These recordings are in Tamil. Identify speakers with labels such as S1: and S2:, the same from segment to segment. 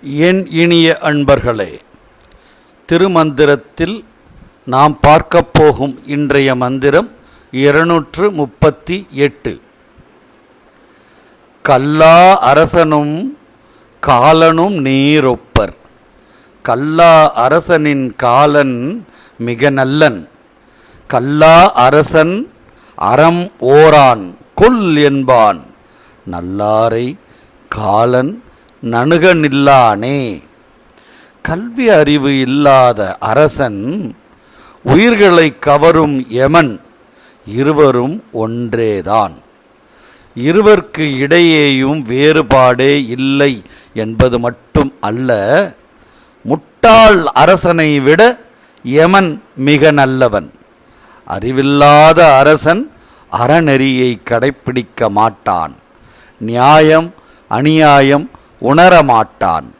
S1: என் இனிய அன்பர்களே, திருமந்திரத்தில் நாம் பார்க்கப் போகும் இன்றைய மந்திரம் 238. கல்லா அரசனும் காலனும் நீரொப்பர். கல்லா அரசனின் காலன் மிக நல்லன். கல்லா அரசன் அறம் ஓரான் கொல் என்பான். நல்லாரை காலன் நணுக நில்லானே. கல்வி அறிவு இல்லாத அரசன், உயிர்களை கவரும் யமன், இருவரும் ஒன்றேதான். இருவர்க்கு இடையேயும் வேறுபாடே இல்லை என்பது மட்டும் அல்ல, முட்டாள் அரசனை விட யமன் மிக நல்லவன். அறிவில்லாத அரசன் அறநெறியை கடைப்பிடிக்க மாட்டான். நியாயம் அநியாயம் உணரமாட்டான்.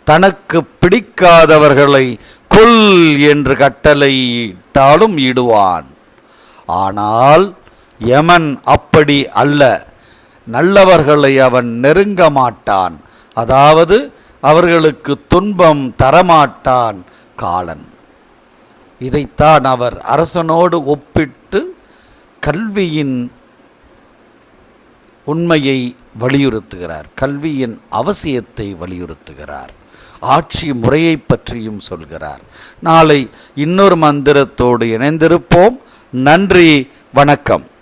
S1: தனக்கு பிடிக்காதவர்களை கொல் என்று கட்டளையிட்டாலும் இடுவான். ஆனால் யமன் அப்படி அல்ல. நல்லவர்களை அவன் நெருங்க மாட்டான், அதாவது அவர்களுக்கு துன்பம் தரமாட்டான் காலன். இதைத்தான் அவர் அரசனோடு ஒப்பிட்டு கல்வியின் உண்மையை வலியுறுத்துகிறார், கல்வியின் அவசியத்தை வலியுறுத்துகிறார், ஆட்சி முறையை பற்றியும் சொல்கிறார். நாளை இன்னொரு மந்திரத்தோடு இணைந்திருப்போம். நன்றி, வணக்கம்.